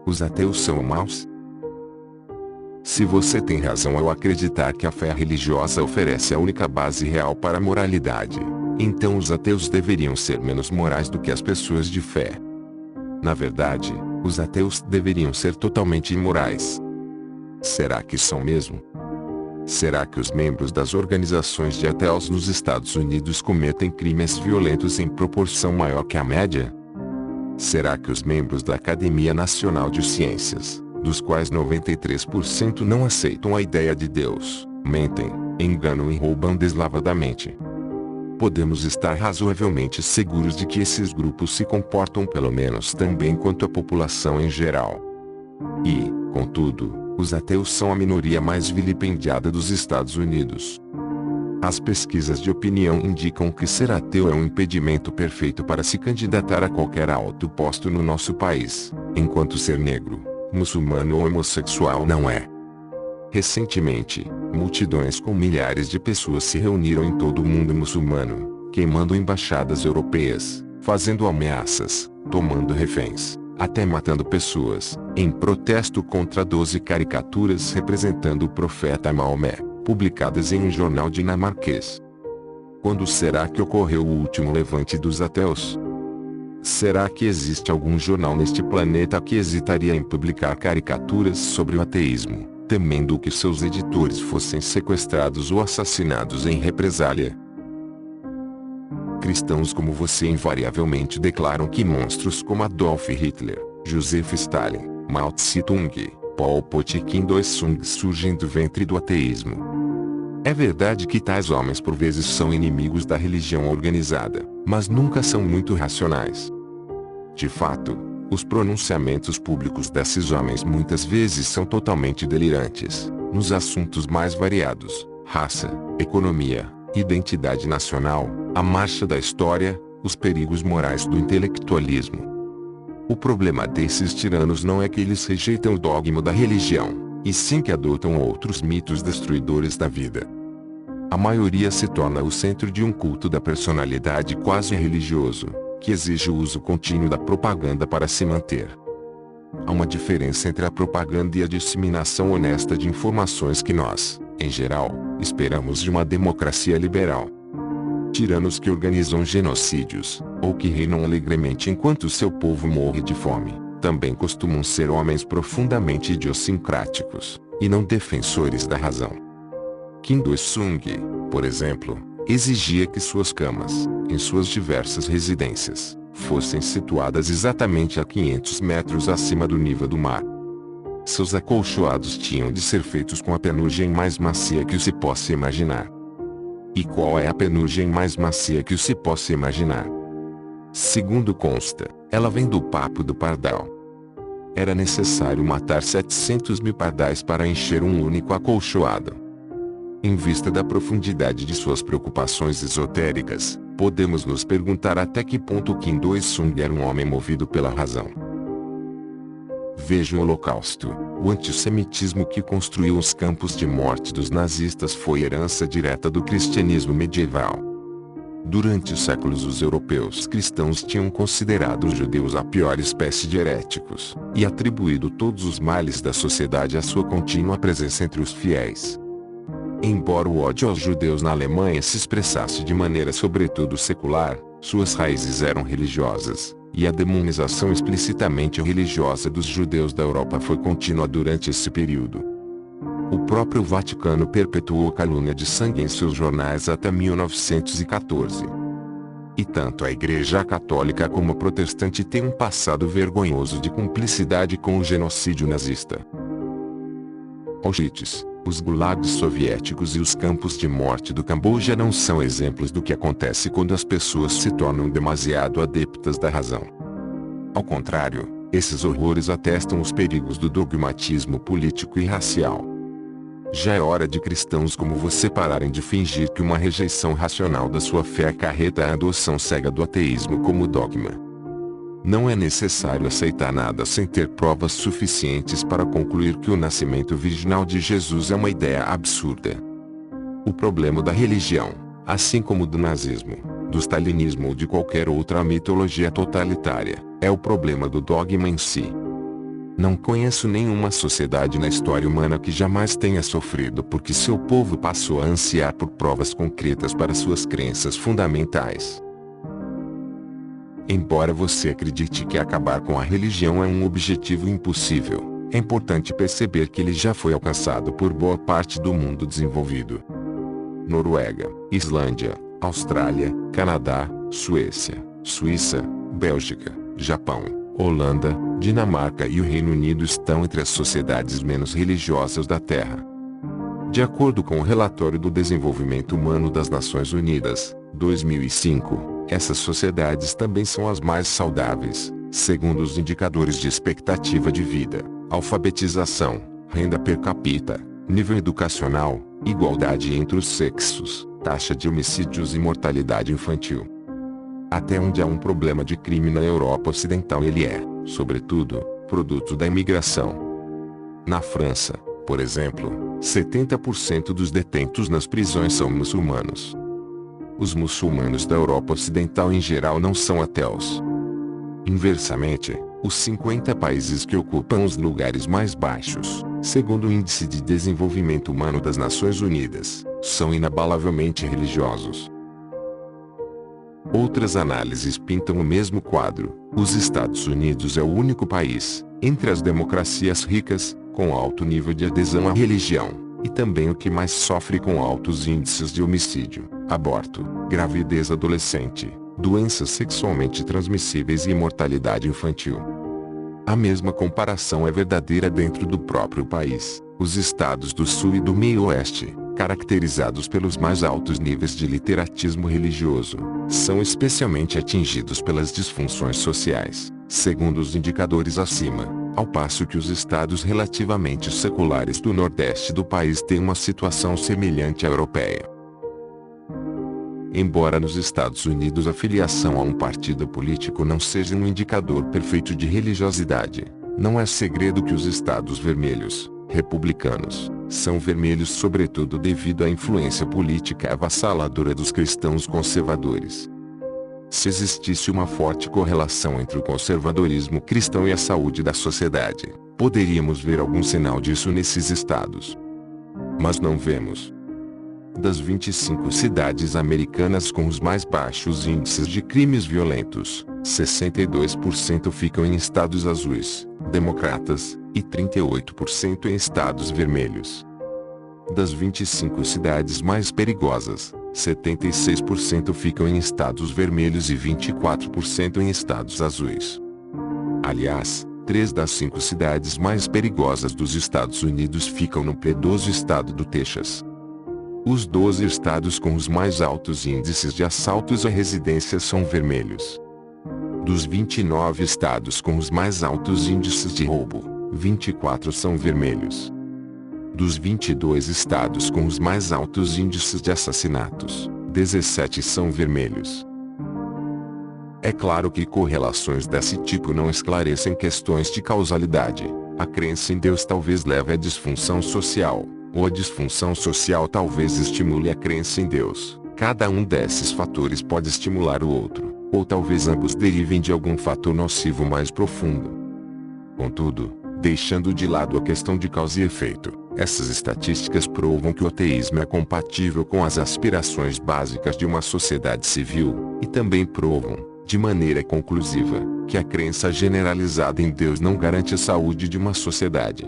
os ateus são maus? Se você tem razão ao acreditar que a fé religiosa oferece a única base real para a moralidade, então os ateus deveriam ser menos morais do que as pessoas de fé. Na verdade, os ateus deveriam ser totalmente imorais. Será que são mesmo? Será que os membros das organizações de ateus nos Estados Unidos cometem crimes violentos em proporção maior que a média? Será que os membros da Academia Nacional de Ciências, dos quais 93% não aceitam a ideia de Deus, mentem, enganam e roubam deslavadamente? Podemos estar razoavelmente seguros de que esses grupos se comportam pelo menos tão bem quanto a população em geral. E, contudo, os ateus são a minoria mais vilipendiada dos Estados Unidos. As pesquisas de opinião indicam que ser ateu é um impedimento perfeito para se candidatar a qualquer alto posto no nosso país, enquanto ser negro, muçulmano ou homossexual não é. Recentemente, multidões com milhares de pessoas se reuniram em todo o mundo muçulmano, queimando embaixadas europeias, fazendo ameaças, tomando reféns, até matando pessoas, em protesto contra 12 caricaturas representando o profeta Maomé, publicadas em um jornal dinamarquês. Quando será que ocorreu o último levante dos ateus? Será que existe algum jornal neste planeta que hesitaria em publicar caricaturas sobre o ateísmo, temendo que seus editores fossem sequestrados ou assassinados em represália? Cristãos como você invariavelmente declaram que monstros como Adolf Hitler, Joseph Stalin, Mao Tse-tung, Pol Pot e Kim Il-sung surgem do ventre do ateísmo. É verdade que tais homens por vezes são inimigos da religião organizada, mas nunca são muito racionais. De fato, os pronunciamentos públicos desses homens muitas vezes são totalmente delirantes, nos assuntos mais variados: raça, economia, identidade nacional, a marcha da história, os perigos morais do intelectualismo. O problema desses tiranos não é que eles rejeitam o dogma da religião, e sim que adotam outros mitos destruidores da vida. A maioria se torna o centro de um culto da personalidade quase religioso, que exige o uso contínuo da propaganda para se manter. Há uma diferença entre a propaganda e a disseminação honesta de informações que nós, em geral, esperamos de uma democracia liberal. Tiranos que organizam genocídios, ou que reinam alegremente enquanto seu povo morre de fome, também costumam ser homens profundamente idiosincráticos, e não defensores da razão. Kim Il-sung, por exemplo, exigia que suas camas, em suas diversas residências, fossem situadas exatamente a 500 metros acima do nível do mar. Seus acolchoados tinham de ser feitos com a penugem mais macia que se possa imaginar. E qual é a penugem mais macia que se possa imaginar? Segundo consta, ela vem do papo do pardal. Era necessário matar 700.000 pardais para encher um único acolchoado. Em vista da profundidade de suas preocupações esotéricas, podemos nos perguntar até que ponto Kim Il-sung era um homem movido pela razão. Veja o Holocausto. O antissemitismo que construiu os campos de morte dos nazistas foi herança direta do cristianismo medieval. Durante os séculos os europeus cristãos tinham considerado os judeus a pior espécie de heréticos, e atribuído todos os males da sociedade à sua contínua presença entre os fiéis. Embora o ódio aos judeus na Alemanha se expressasse de maneira sobretudo secular, suas raízes eram religiosas, e a demonização explicitamente religiosa dos judeus da Europa foi contínua durante esse período. O próprio Vaticano perpetuou a calúnia de sangue em seus jornais até 1914. E tanto a Igreja Católica como a Protestante têm um passado vergonhoso de cumplicidade com o genocídio nazista. Auschwitz, os gulags soviéticos e os campos de morte do Camboja não são exemplos do que acontece quando as pessoas se tornam demasiado adeptas da razão. Ao contrário, esses horrores atestam os perigos do dogmatismo político e racial. Já é hora de cristãos como você pararem de fingir que uma rejeição racional da sua fé acarreta a adoção cega do ateísmo como dogma. Não é necessário aceitar nada sem ter provas suficientes para concluir que o nascimento virginal de Jesus é uma ideia absurda. O problema da religião, assim como do nazismo, do stalinismo ou de qualquer outra mitologia totalitária, é o problema do dogma em si. Não conheço nenhuma sociedade na história humana que jamais tenha sofrido porque seu povo passou a ansiar por provas concretas para suas crenças fundamentais. Embora você acredite que acabar com a religião é um objetivo impossível, é importante perceber que ele já foi alcançado por boa parte do mundo desenvolvido. Noruega, Islândia, Austrália, Canadá, Suécia, Suíça, Bélgica, Japão, Holanda, Dinamarca e o Reino Unido estão entre as sociedades menos religiosas da Terra. De acordo com o Relatório do Desenvolvimento Humano das Nações Unidas, 2005, essas sociedades também são as mais saudáveis, segundo os indicadores de expectativa de vida, alfabetização, renda per capita, nível educacional, igualdade entre os sexos, taxa de homicídios e mortalidade infantil. Até onde há um problema de crime na Europa Ocidental, ele é, sobretudo, produto da imigração. Na França, por exemplo, 70% dos detentos nas prisões são muçulmanos. Os muçulmanos da Europa Ocidental em geral não são ateus. Inversamente, os 50 países que ocupam os lugares mais baixos, segundo o Índice de Desenvolvimento Humano das Nações Unidas, são inabalavelmente religiosos. Outras análises pintam o mesmo quadro. Os Estados Unidos é o único país, entre as democracias ricas, com alto nível de adesão à religião, e também o que mais sofre com altos índices de homicídio, aborto, gravidez adolescente, doenças sexualmente transmissíveis e mortalidade infantil. A mesma comparação é verdadeira dentro do próprio país. Os estados do Sul e do Meio-Oeste, caracterizados pelos mais altos níveis de literatismo religioso, são especialmente atingidos pelas disfunções sociais, segundo os indicadores acima, ao passo que os estados relativamente seculares do Nordeste do país têm uma situação semelhante à europeia. Embora nos Estados Unidos a filiação a um partido político não seja um indicador perfeito de religiosidade, não é segredo que os estados vermelhos, republicanos, são vermelhos sobretudo devido à influência política avassaladora dos cristãos conservadores. Se existisse uma forte correlação entre o conservadorismo cristão e a saúde da sociedade, poderíamos ver algum sinal disso nesses estados. Mas não vemos. Das 25 cidades americanas com os mais baixos índices de crimes violentos, 62% ficam em estados azuis, democratas, e 38% em estados vermelhos. Das 25 cidades mais perigosas, 76% ficam em estados vermelhos e 24% em estados azuis. Aliás, 3 das 5 cidades mais perigosas dos Estados Unidos ficam no piedoso estado do Texas. Os 12 estados com os mais altos índices de assaltos a residências são vermelhos. Dos 29 estados com os mais altos índices de roubo, 24 são vermelhos. Dos 22 estados com os mais altos índices de assassinatos, 17 são vermelhos. É claro que correlações desse tipo não esclarecem questões de causalidade. A crença em Deus talvez leve à disfunção social, ou a disfunção social talvez estimule a crença em Deus. Cada um desses fatores pode estimular o outro, ou talvez ambos derivem de algum fator nocivo mais profundo. Contudo, deixando de lado a questão de causa e efeito, essas estatísticas provam que o ateísmo é compatível com as aspirações básicas de uma sociedade civil, e também provam, de maneira conclusiva, que a crença generalizada em Deus não garante a saúde de uma sociedade.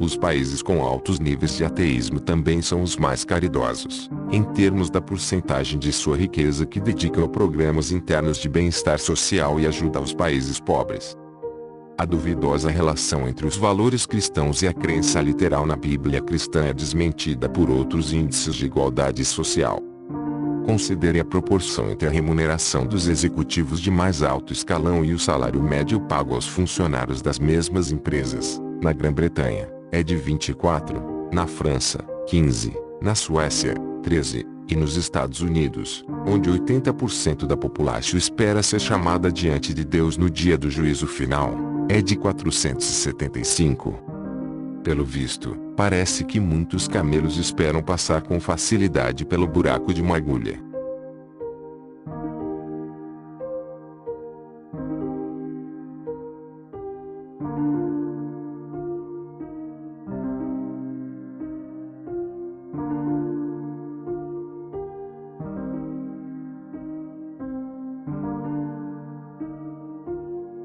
Os países com altos níveis de ateísmo também são os mais caridosos, em termos da porcentagem de sua riqueza que dedicam a programas internos de bem-estar social e ajuda aos países pobres. A duvidosa relação entre os valores cristãos e a crença literal na Bíblia cristã é desmentida por outros índices de igualdade social. Considere a proporção entre a remuneração dos executivos de mais alto escalão e o salário médio pago aos funcionários das mesmas empresas. Na Grã-Bretanha, é de 24, na França, 15, na Suécia, 13, e nos Estados Unidos, onde 80% da população espera ser chamada diante de Deus no dia do juízo final, é de 475. Pelo visto, parece que muitos camelos esperam passar com facilidade pelo buraco de uma agulha.